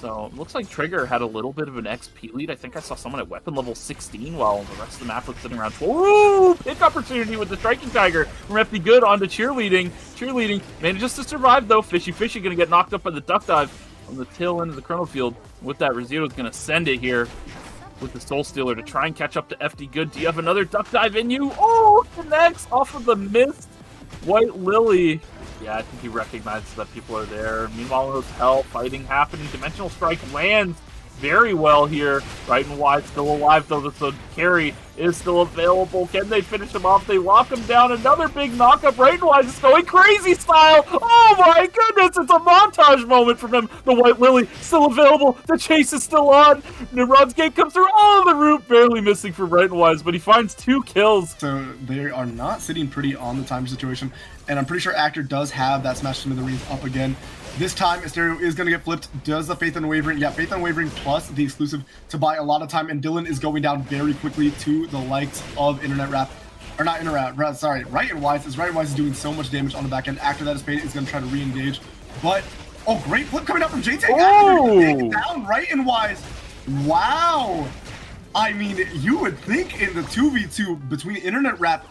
So it looks like Trigger had a little bit of an XP lead. I think I saw someone at weapon level 16 while the rest of the map was sitting around 12. Ooh, pick opportunity with the Striking Tiger from FD Good onto Cheerleading. Cheerleading manages to survive though. Fishy gonna get knocked up by the duck dive on the tail end of the Chrono Field. With that, Rizito's gonna send it here with the Soul Stealer to try and catch up to FD Good. Do you have another duck dive in you? Oh, connects off of the missed White Lily. Yeah, I think he recognizes that people are there. Meanwhile, there's hell fighting happening. Dimensional Strike lands very well here. Right and Wide still alive, though. The carry is still available. Can they finish him off? They lock him down. Another big knockup. Right and Wide is going crazy style. Oh my goodness, it's a montage moment from him. The White Lily still available. The chase is still on. Neron's Gate comes through. Oh, the root barely missing for Right and Wise, but he finds 2 kills. So they are not sitting pretty on the time situation. And I'm pretty sure Actor does have that Smash Smithereens up again. This time, Asterio is going to get flipped. Does the Faith Unwavering? Yeah, Faith Unwavering plus the exclusive to buy a lot of time. And Dylan is going down very quickly to the likes of Internet Rap. Or not Internet Rap, sorry. Right and Wise. As Right and Wise is doing so much damage on the back end. After that is paid, is going to try to re-engage. But, oh, great flip coming up from JT. Oh! Taking down Right and Wise. Wow. I mean, you would think in the 2v2 between Internet Rap,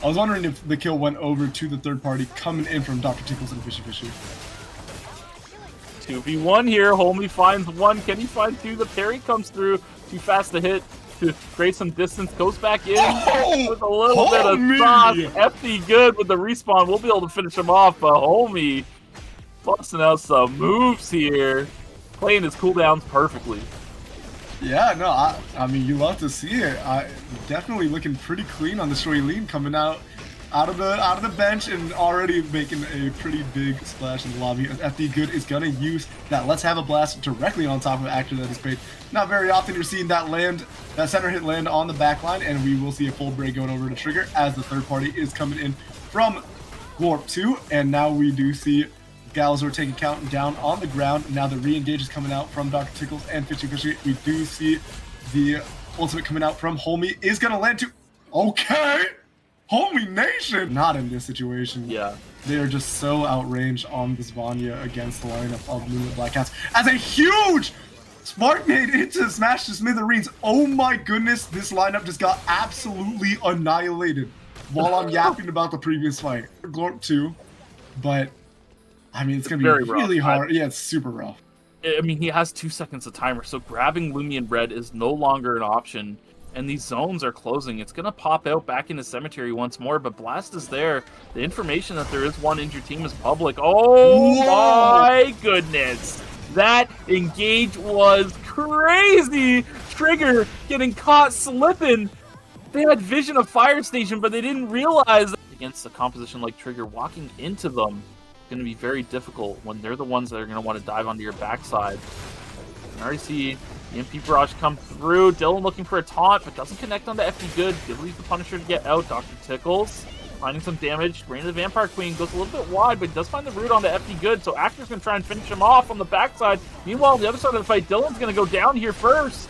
I was wondering if the kill went over to the third party coming in from Dr. Tickles and Fishy. 2v1 here. Homie finds 1. Can he find 2? The parry comes through. Too fast to hit to create some distance. Goes back in with a little bit of sauce. FD Good with the respawn. We'll be able to finish him off. But Homie busting out some moves here. Playing his cooldowns perfectly. Yeah, no, I mean, you love to see it. Definitely looking pretty clean on the Shoylene coming out of the bench and already making a pretty big splash in the lobby. FD Good is gonna use that Let's Have a Blast directly on top of Actor that is paid. Not very often you're seeing that center hit land on the back line, and we will see a full break going over to Trigger as the third party is coming in from Glorp 2, and now we do see Galazor taking count down on the ground. Now the re-engage is coming out from Dr. Tickles and Fishy. We do see the ultimate coming out from Homie is gonna land to okay. Homie Nation! Not in this situation. Yeah. They are just so outranged on this Vanya against the lineup of Moonlit Black Cats. As a huge Spark Nade into Smash to Smithereens. Oh my goodness, this lineup just got absolutely annihilated while I'm yapping about the previous fight. Glorp 2, but I mean, it's going to be really hard. Yeah, it's super rough. I mean, he has 2 seconds of timer, so grabbing Lumion Red is no longer an option. And these zones are closing. It's going to pop out back into Cemetery once more, but Blast is there. The information that there is one injured team is public. Oh my goodness. That engage was crazy. Trigger getting caught slipping. They had vision of Fire Station, but they didn't realize that against a composition like Trigger, walking into them is going to be very difficult when they're the ones that are going to want to dive onto your backside. I already see the MP Barrage come through. Dylan looking for a taunt, but doesn't connect onto FD Good. Good leaves the Punisher to get out. Dr. Tickles finding some damage. Rain of the Vampire Queen goes a little bit wide, but does find the root onto FD Good, so Actor's going to try and finish him off on the backside. Meanwhile, on the other side of the fight, Dylan's going to go down here first.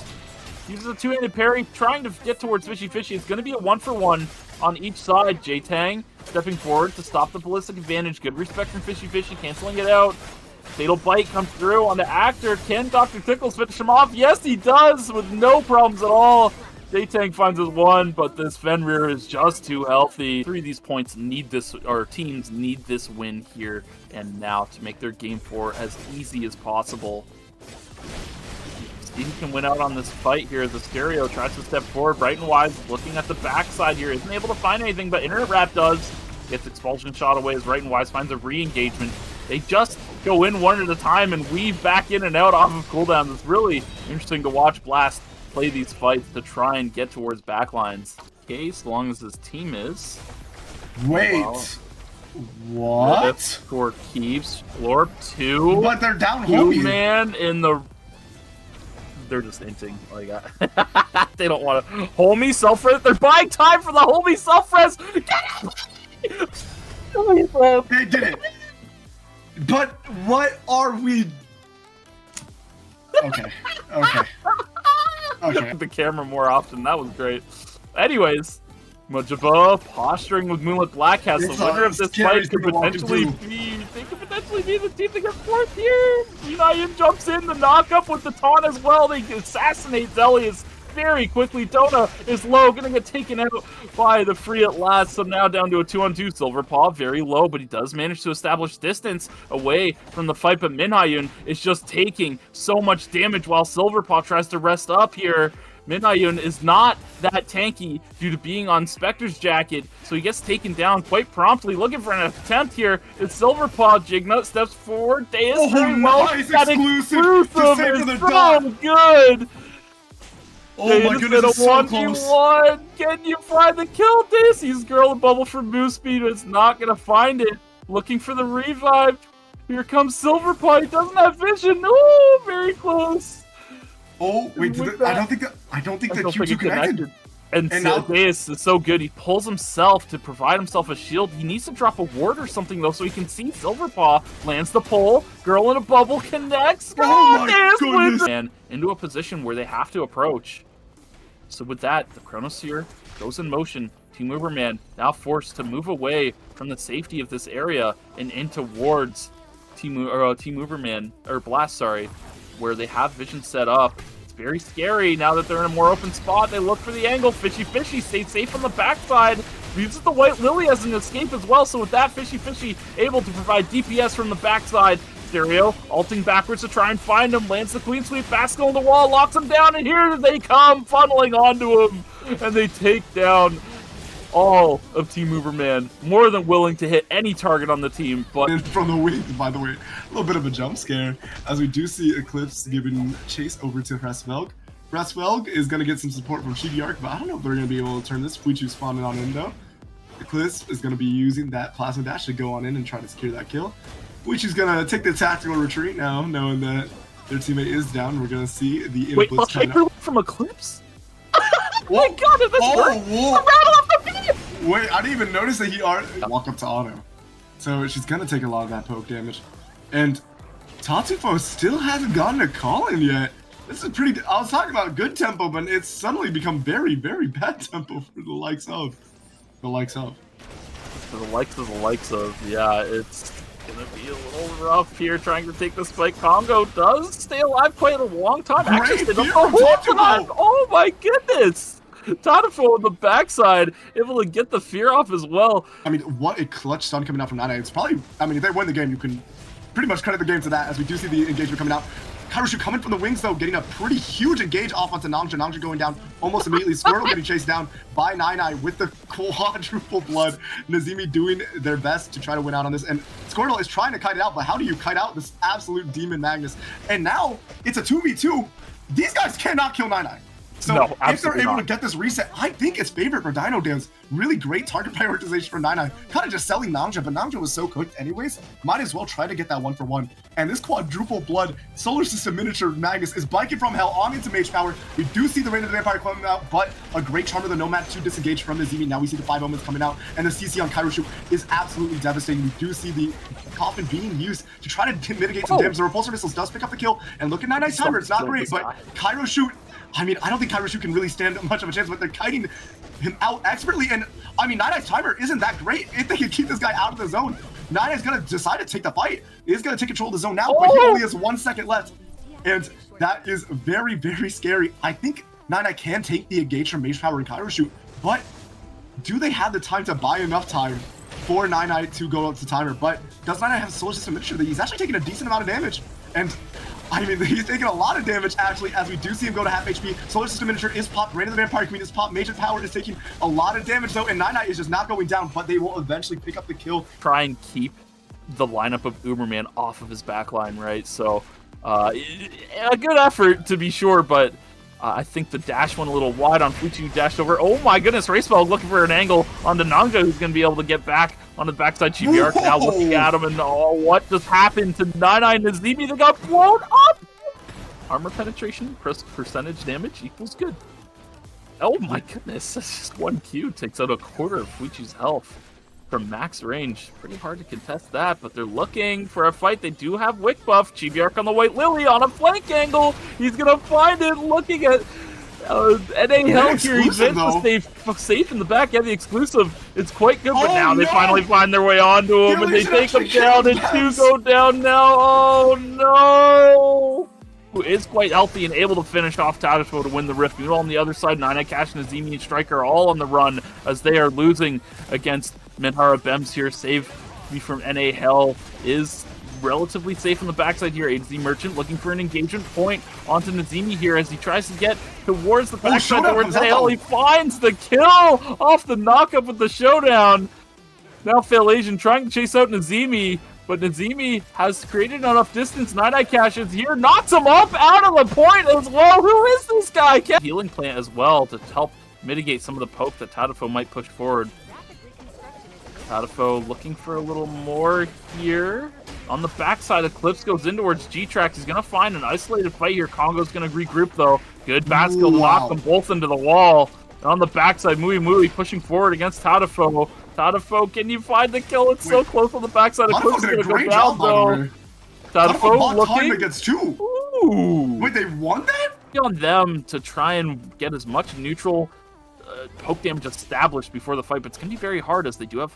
Uses a two-handed parry, trying to get towards Fishy. It's going to be a 1-for-1 on each side. J-Tang stepping forward to stop the ballistic advantage. Good respect from Fishy, canceling it out. Fatal Bite comes through on the Actor. Can Dr. Tickles finish him off? Yes, he does, with no problems at all. J-Tang finds his 1, but this Fenrir is just too healthy. 3 of these points need this, or teams need this win here and now to make their game 4 as easy as possible. Steven can win out on this fight here as the Stereo tries to step forward. Bright and Wise looking at the backside here. Isn't able to find anything, but Internet Rap does. Gets Expulsion shot away as Bright and Wise finds a re-engagement. They just go in one at a time and weave back in and out off of cooldowns. It's really interesting to watch Blast play these fights to try and get towards backlines. Okay, as long as his team is. Wait. What? Score keeps. Glorp 2. But they're down Homie. Man in the... They're just hinting. Like, they don't want to. Homie self-res. They're buying time for the Homie self-res. They did it. But what are we? Okay. The camera more often. That was great. Anyways, Majaba posturing with Moonlit Black has the winner of this fight could potentially be. They could potentially possibly be the team to get fourth here. Union jumps in, the knock up with the taunt as well. They assassinate Zelius very quickly. Dona is low, gonna get taken out by the free at last. So now down to a 2-on-2. Silverpaw very low, but he does manage to establish distance away from the fight. But Minhyun is just taking so much damage while Silverpaw tries to rest up here. Minhyun is not that tanky due to being on Spectre's jacket, so he gets taken down quite promptly. Looking for an attempt here. It's Silverpaw. Jignut steps forward. Deus very well. Nice That exclusive to save for the so dot. good. Oh my goodness, it's so close. 1v1. Can you find the kill, Deus? He's girl a bubble from Moose Speed, but it's not gonna find it. Looking for the revive. Here comes Silverpaw. He doesn't have vision. Ooh, very close. Oh wait, I don't think the Q2 connected. And now Deus is so good. He pulls himself to provide himself a shield. He needs to drop a ward or something though, so he can see Silverpaw. Lands the pole. Girl in a bubble connects. Oh my Deus goodness! wins. And into a position where they have to approach. So with that, the Chronosphere goes in motion. Team Uberman now forced to move away from the safety of this area and in towards Team Uberman, or Blast, sorry, where they have vision set up. It's very scary now that they're in a more open spot. They look for the angle. Fishy stays safe on the backside. Uses the White Lily as an escape as well. So with that, Fishy able to provide DPS from the backside. Stereo ulting backwards to try and find him. Lands the Queen Sweep. Basco on the wall. Locks him down. And here they come funneling onto him. And they take down all of Team Uberman, more than willing to hit any target on the team. But and from the wings, by the way, a little bit of a jump scare, as we do see Eclipse giving chase over to Rasvelg. Rasvelg is going to get some support from Shibiark, but I don't know if they're going to be able to turn this. Fuichu spawning on in though. Eclipse is going to be using that Plasma Dash to go on in and try to secure that kill. Fuichu's going to take the tactical retreat now, knowing that their teammate is down. We're going to see the wait, inputs coming out. from Eclipse? Oh my god, is this Wait, I didn't even notice that he walk up to auto. So she's gonna take a lot of that poke damage. And Tatufo still hasn't gotten a call in yet. This is pretty, I was talking about good tempo, but it's suddenly become very, very bad tempo for the likes of. For the likes of, yeah, it's gonna be a little rough here trying to take the spike. Congo does stay alive quite a long time. Actually, stayed up the whole time. Oh my goodness! Tatufo on the backside, able to get the fear off as well. I mean, what a clutch stun coming out from Nana. It's probably, I mean, if they win the game, you can pretty much credit the game to that, as we do see the engagement coming out. Kairoshu coming from the wings, though, getting a pretty huge engage off onto Nangja. Nangja going down almost immediately. Squirtle getting chased down by Nine with the quadruple blood. Nazimi doing their best to try to win out on this. And Squirtle is trying to kite it out, but how do you kite out this absolute demon Magnus? And now it's a 2v2. These guys cannot kill Nine. So no, if they're able to get this reset, I think it's favorite for Dino Dance. Really great target prioritization for 9-9. Kind of just selling Nangja, but Nangja was so cooked anyways. Might as well try to get that 1-for-1. And this quadruple blood Solar System miniature Magnus is biking from hell on into Mage Power. We do see the Reign of the Vampire coming out, but a great Charmer the Nomad to disengage from the Zemi. Now we see the 5 Omens coming out, and the CC on Kairoshu is absolutely devastating. We do see the Coffin being used to try to mitigate some damage. The Repulsor Missiles does pick up the kill, and look at 9-9's timer. It's not great, but Kairoshu, I mean, I don't think Kairoshu can really stand much of a chance, but they're kiting him out expertly. And I mean, 9-9's timer isn't that great. If they can keep this guy out of the zone, 9-9's gonna decide to take the fight. He's gonna take control of the zone now, but he only has 1 second left. And that is very, very scary. I think 9-9 can take the engage from Mage Power and Kairoshu, but do they have the time to buy enough time for 9-9 to go up to timer? But does 9-9 have a Solar System miniature that he's actually taking a decent amount of damage? And I mean, he's taking a lot of damage, actually, as we do see him go to half HP. Solar System miniature is popped. Reign of the Vampire Queen is popped. Major Power is taking a lot of damage, though, and 9-9 is just not going down, but they will eventually pick up the kill. Try and keep the lineup of Uberman off of his backline, right? So, a good effort, to be sure, but I think the dash went a little wide on Fuichu, dashed over. Oh my goodness, Racebell looking for an angle on the Nangja, who's going to be able to get back on the backside. Chibiark now looking at him, and oh, what just happened to 9-9 Nazimi that got blown up? Armor penetration, percentage damage equals good. Oh my goodness, that's just 1 Q. Takes out a quarter of Fuichu's health from max range. Pretty hard to contest that, but they're looking for a fight. They do have Wick buff. Chibiark on the White Lily on a flank angle. He's going to find it, looking at NA Hell here, he's exclusive, safe in the back. Yeah, the exclusive is quite good, but Oh, now they no! finally find their way onto him, and they Legion take him actually down, killed and 2 Bess. go down now. Oh no! Who is quite healthy and able to finish off Tadafo to win the Rift. Meanwhile, on the other side, Nine Cash and Azimi and Striker are all on the run as they are losing against Minhara Bems here. Save me from NA Hell is relatively safe on the backside here. AZ Merchant looking for an engagement point onto Nazimi here as he tries to get towards the backside towards NA Hell. He finds the kill off the knockup with the showdown. Now Fail Asian trying to chase out Nazimi, but Nazimi has created enough distance. Nine Cash is here, knocks him up out of the point as well. Who is this guy? Healing plant as well to help mitigate some of the poke that Tadafo might push forward. Tadafo looking for a little more here. On the backside, Eclipse goes in towards G-Trax. He's going to find an isolated fight here. Congo's going to regroup, though. Good bat skill to knock them both into the wall. And on the backside, Mui pushing forward against Tadafo. Tadafo, can you find the kill? It's so close on the backside. Eclipse is going to go down, though. Tadafo looking. Against 2. Ooh. Wait, they won that? On them to try and get as much neutral poke damage established before the fight, but it's going to be very hard as they do have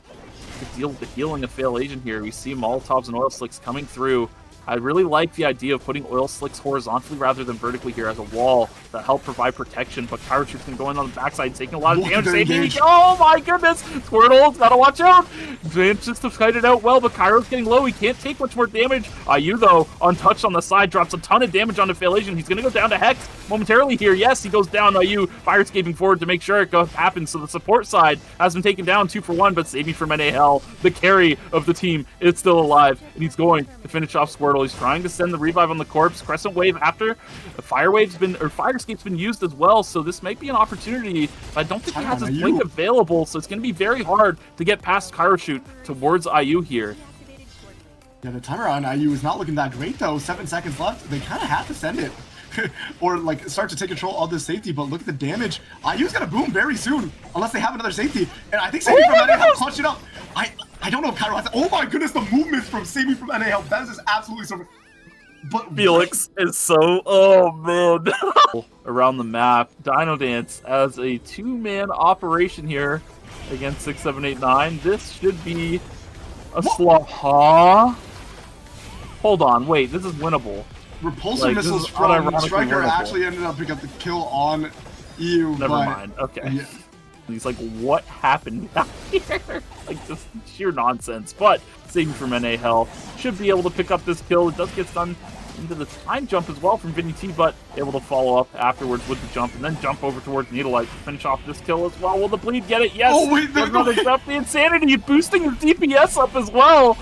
to deal with the healing of Fail Agent here. We see Molotovs and Oil Slicks coming through. I really like the idea of putting Oil Slicks horizontally rather than vertically here as a wall that help provide protection, but Kyro Shoot's going to go in on the backside, taking a lot of damage. Oh my goodness! Squirtle's gotta watch out! Vance just to fight it out well, but Kyro's getting low. He can't take much more damage. IU, though, untouched on the side, drops a ton of damage onto Fail Asian. He's going to go down to Hex momentarily here. Yes, he goes down. IU fire escaping forward to make sure it happens. So the support side has been taken down 2 for 1, but saving from NA Hell, the carry of the team, is still alive, and he's going to finish off Squirtle. He's trying to send the revive on the corpse. Crescent Wave after the Fire Escape's been used as well, so this might be an opportunity. I don't think he has his blink available, so it's going to be very hard to get past Kyro Shoot towards IU here. Yeah, the timer on IU is not looking that great, though. 7 seconds left. They kind of have to send it. Or, like, start to take control of this safety, but look at the damage. IU's going to boom very soon, unless they have another safety. And I think Saving from NA Hell clutched it up. I don't know if Kyro has... Oh my goodness, the movement from Saving from NA Hell. That is just absolutely so... But Felix is so... Oh, man. Around the map, Dino Dance as a 2-man operation here against 6789. This should be a slot. Huh? Hold on, wait, this is winnable. Repulsor missiles from Striker actually ended up picking up the kill on EU. Never mind, okay. Yeah. He's like, what happened out here? Like, just sheer nonsense. But saving from NA Hell should be able to pick up this kill. It does get done into the time jump as well from Vinny T, but able to follow up afterwards with the jump and then jump over towards Needlelight to finish off this kill as well. Will the bleed get it? Yes! Oh, wait, the insanity, boosting his DPS up as well.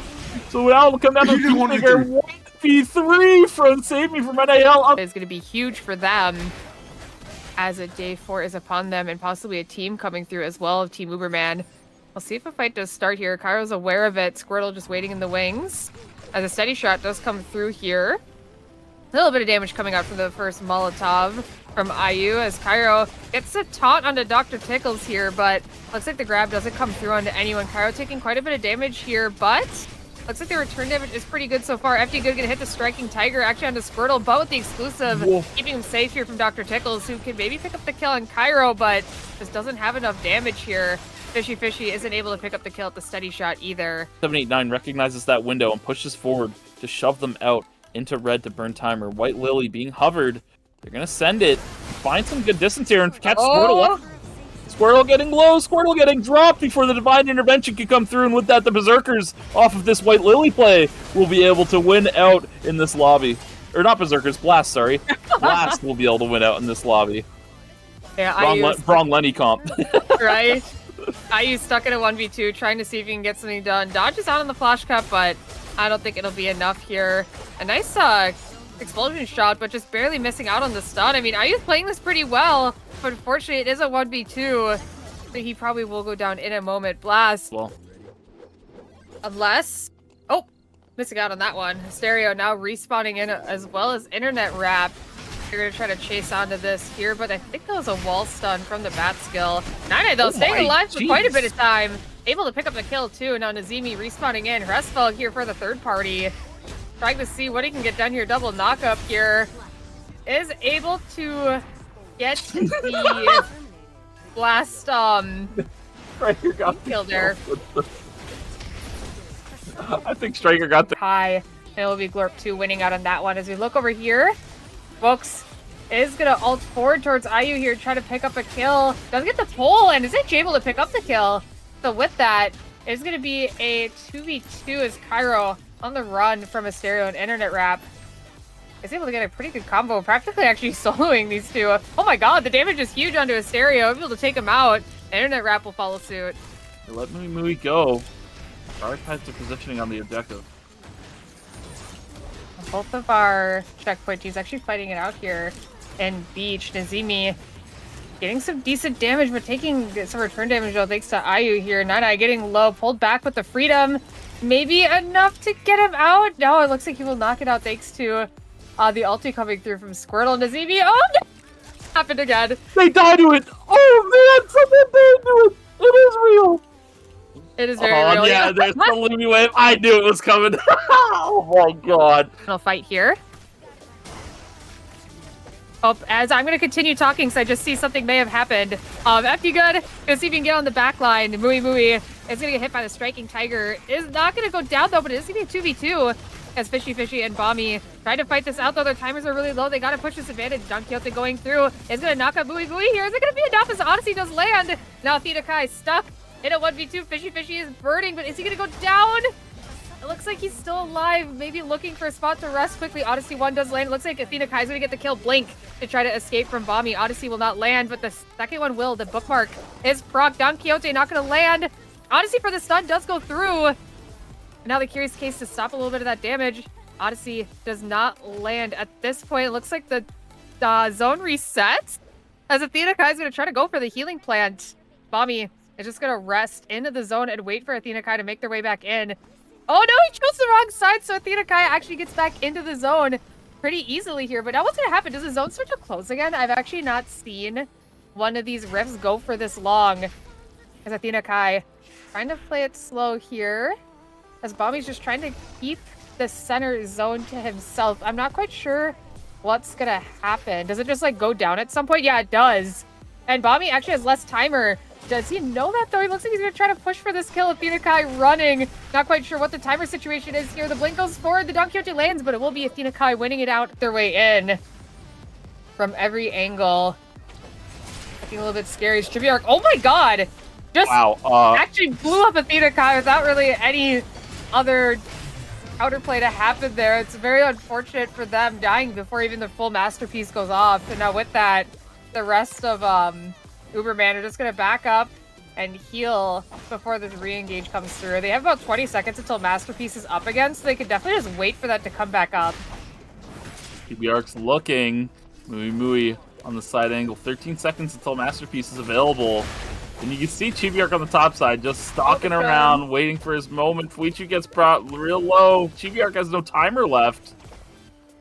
So now it'll come down to a 1v3 from Save Me from NAL. It's going to be huge for them as a day 4 is upon them and possibly a team coming through as well of Team Uberman. We'll see if a fight does start here. Kyro's aware of it. Squirtle just waiting in the wings as a steady shot does come through here. A little bit of damage coming out from the first Molotov from IU as Kyro gets a taunt onto Dr. Tickles here, but looks like the grab doesn't come through onto anyone. Kyro taking quite a bit of damage here, but looks like the return damage is pretty good so far. FD Good gonna hit the Striking Tiger actually onto Squirtle, but with the exclusive, keeping him safe here from Dr. Tickles, who can maybe pick up the kill on Kyro, but just doesn't have enough damage here. Fishy isn't able to pick up the kill at the steady shot either. 789 recognizes that window and pushes forward to shove them out into red to burn timer. White Lily being hovered. They're gonna send it. Find some good distance here and catch Squirtle. Squirtle getting low, Squirtle getting dropped before the Divine Intervention can come through, and with that, the Berserkers off of this White Lily play will be able to win out in this lobby. Or not Berserkers, Blast, sorry. Blast will be able to win out in this lobby. Yeah, Wrong Lenny comp. Right? IU stuck in a 1v2, trying to see if he can get something done. Dodges out on the flash cut, but I don't think it'll be enough here. A nice explosion shot, but just barely missing out on the stun. I mean, IU's playing this pretty well, but unfortunately it is a 1v2. So he probably will go down in a moment. Blast. Well. Unless... Oh! Missing out on that one. Stereo now respawning in as well as Internet Wrap. They're going to try to chase onto this here, but I think that was a wall stun from the bat skill. Nine though, staying alive for quite a bit of time. Able to pick up the kill too. Now Nazimi respawning in. Restfeld here for the third party. Trying to see what he can get done here. Double knock up here. Is able to get the last Striker got kill there. I think Striker got the High, and it will be Glorp 2 winning out on that one. As we look over here, Folks is going to ult forward towards IU here, try to pick up a kill. Doesn't get the pull, and is able to pick up the kill. So with that, it's going to be a 2v2 as Cairo on the run from a stereo and internet wrap. Is able to get a pretty good combo, practically actually soloing these two. Oh my god, the damage is huge onto a stereo. Able to take him out. Internet wrap will follow suit. Let Mui go. Prioritize the positioning on the objective. Both of our checkpoint teams actually fighting it out here. And Beach, Nazimi getting some decent damage, but taking some return damage though, thanks to IU here. Nana getting low, pulled back with the freedom. Maybe enough to get him out. No, it looks like he will knock it out thanks to the ulti coming through from Squirtle. Nazimi, oh no! Happened again. They died to it! Oh man, someone died to it! It is real! It is very real. Yeah, there's the Lumi wave. I knew it was coming. Oh my god. Final fight here. Oh, as I'm going to continue talking, so I just see something may have happened. FD good. Gonna see if we can get on the back line. Mui is going to get hit by the striking tiger. Is not going to go down though, but it is going to be a 2v2. As Fishy and Bommy trying to fight this out though. Their timers are really low. They got to push this advantage. Don Quixote going through. Is going to knock out Mui here. Is it going to be enough as Odyssey does land? Now Athena Kai stuck in a 1v2. Fishy is burning, but is he going to go down? It looks like he's still alive, maybe looking for a spot to rest quickly. Odyssey 1 does land. It looks like Athena Kai's gonna get the kill. Blink to try to escape from Bommy. Odyssey will not land, but the second one will. The bookmark is proc. Don Quixote not gonna land. Odyssey for the stun does go through. Now the Curious Case to stop a little bit of that damage. Odyssey does not land at this point. It looks like the zone resets as Athena Kai's gonna try to go for the healing plant. Bommy is just gonna rest into the zone and wait for Athena Kai to make their way back in. Oh no, he chose the wrong side, so Athena Kai actually gets back into the zone pretty easily here. But now what's going to happen? Does the zone start to close again? I've actually not seen one of these rifts go for this long. As Athena Kai trying to play it slow here. As Bommy's just trying to keep the center zone to himself. I'm not quite sure what's going to happen. Does it just like go down at some point? Yeah, it does. And Bommy actually has less timer. Does he know that though? He looks like he's going to try to push for this kill. Athena Kai running. Not quite sure what the timer situation is here. The blink goes forward. The Don Quixote lands, but it will be Athena Kai winning it out their way in. From every angle. Looking a little bit scary. Tribute. Oh my god! Just actually blew up Athena Kai without really any other counterplay to happen there. It's very unfortunate for them dying before even the full masterpiece goes off. And now with that, the rest of Uberman are just going to back up and heal before this re-engage comes through. They have about 20 seconds until Masterpiece is up again, so they could definitely just wait for that to come back up. TBR's looking. Mui on the side angle. 13 seconds until Masterpiece is available. And you can see Chibiark on the top side, just stalking around, waiting for his moment. Fuichi gets brought real low. Chibiark has no timer left.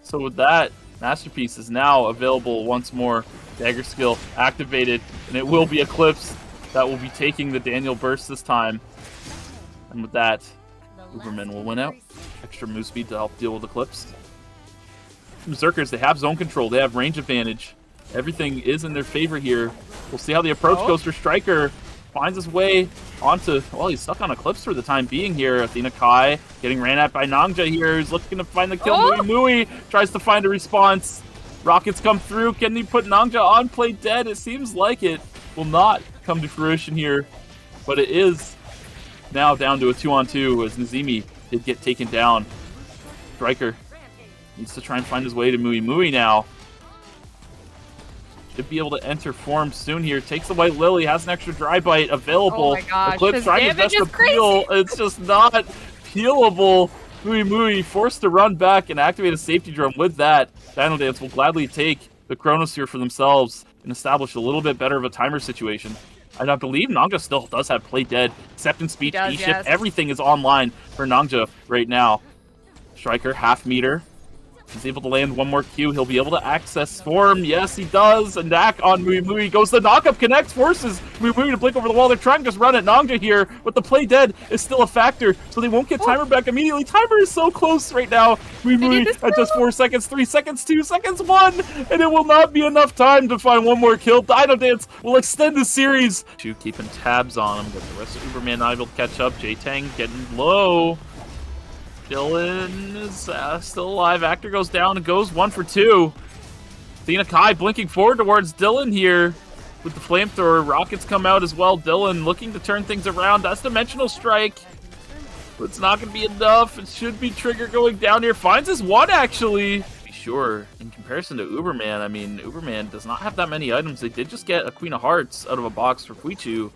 So with that, Masterpiece is now available once more. Dagger skill activated, and it will be Eclipse that will be taking the Daniel burst this time. And with that, Uberman will win out. Extra move speed to help deal with Eclipse. Berserkers, they have zone control, they have range advantage. Everything is in their favor here. We'll see how the approach goes for Striker. Finds his way onto, well, he's stuck on Eclipse for the time being here. Athena Kai getting ran at by Nangja here. He's looking to find the kill. Mui tries to find a response. Rockets come through. Can he put Nangja on play dead? It seems like it will not come to fruition here. But it is now down to a 2-on-2 as Nazimi did get taken down. Striker needs to try and find his way to Mui now. Should be able to enter form soon here. Takes the White Lily, has an extra dry bite available. Oh my gosh, Eclipse trying his best to peel. It's just not peelable. Mui forced to run back and activate a safety drum. With that, Dino Dance will gladly take the Chronosphere for themselves and establish a little bit better of a timer situation. And I believe Nangja still does have play dead, acceptance speech, E-ship, everything is online for Nangja right now. Striker, half meter. He's able to land one more Q. He'll be able to access Swarm. Yes, he does. And Dak on Mui goes the knockup, connects, forces Mui to blink over the wall. They're trying to just run at Nongja here, but the play dead is still a factor, so they won't get timer back immediately. Timer is so close right now. Mui at just 4 seconds, 3 seconds, 2 seconds, 1, and it will not be enough time to find one more kill. Dino Dance will extend the series. Chu keeping tabs on him, but the rest of Uberman not able to catch up. J-Tang getting low. Dylan is still alive. Actor goes down and goes 1 for 2. Athena Kai blinking forward towards Dylan here with the flamethrower. Rockets come out as well. Dylan looking to turn things around. That's Dimensional Strike. But it's not going to be enough. It should be Trigger going down here. Finds his 1, actually. Be sure, in comparison to Uberman, I mean, Uberman does not have that many items. They did just get a Queen of Hearts out of a box for Quichu.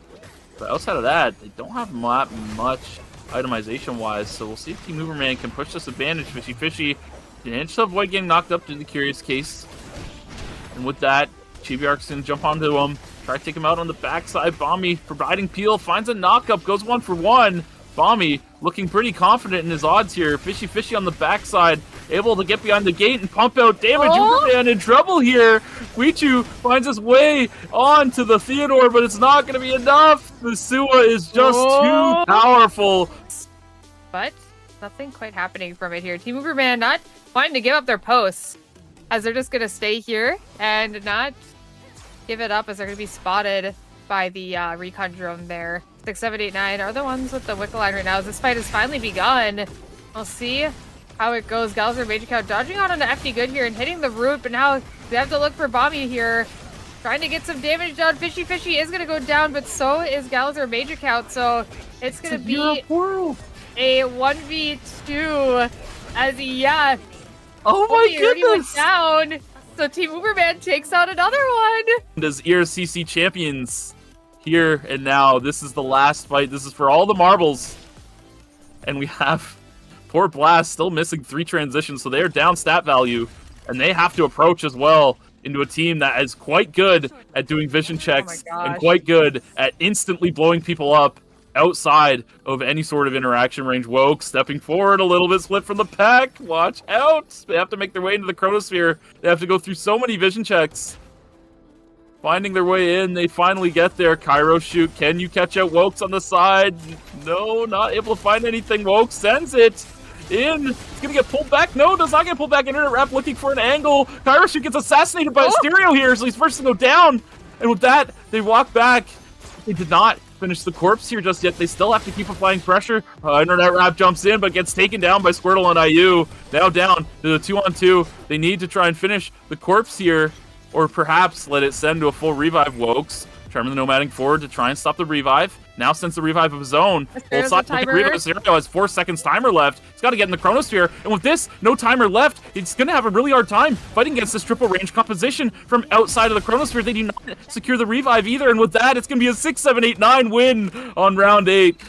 But outside of that, they don't have much itemization-wise, so we'll see if Team Uberman can push this advantage. Fishy managed to avoid getting knocked up due to the Curious Case. And with that, Chibiark's gonna jump onto him, try to take him out on the backside. Bomby providing peel, finds a knockup, goes 1 for 1. Bomby looking pretty confident in his odds here. Fishy on the backside, able to get behind the gate and pump out damage. Uberman in trouble here. Quichu finds his way on to the Theodore, but it's not going to be enough. The Suwa is just too powerful. But nothing quite happening from it here. Team Uberman not wanting to give up their posts, as they're just going to stay here and not give it up, as they're going to be spotted by the recon drone there. 6, 7, 8, 9 are the ones with the Wickle line right now, as this fight has finally begun. We'll see how it goes. Galzer Major Cow dodging out onto FD Good here and hitting the root, but now we have to look for Bomby here. Trying to get some damage done. Fishy is going to go down, but so is Galzer Major Count, so it's going to be a 1v2 as Oh my goodness! Went down. So Team Uberman takes out another one. As ERCC champions, here and now, this is the last fight. This is for all the marbles. And we have poor Blast still missing 3 transitions, so they are down stat value. And they have to approach as well into a team that is quite good at doing vision checks and quite good at instantly blowing people up outside of any sort of interaction range. Woke stepping forward a little bit, split from the pack. Watch out. They have to make their way into the Chronosphere. They have to go through so many vision checks. Finding their way in, they finally get there. Cairo shoot. Can you catch out Wokes on the side? No, not able to find anything. Woke sends it in. It's gonna get pulled back. No, does not get pulled back. Internet Wrap looking for an angle. Cairo shoot gets assassinated by a stereo here, so he's first to go down. And with that, they walk back. They did not finish the corpse here just yet. They still have to keep applying pressure. Internet Wrap jumps in, but gets taken down by Squirtle and IU. Now down to the 2-on-2. They need to try and finish the corpse here, or perhaps let it send to a full revive. Wokes Charming the Nomading forward to try and stop the revive. Now sends the revive of his own. Both sides with the revive. Scenario has 4 seconds timer left. He's got to get in the Chronosphere. And with this, no timer left, he's going to have a really hard time fighting against this triple range composition from outside of the Chronosphere. They do not secure the revive either. And with that, it's going to be a 6, 7, 8, 9 win on round 8.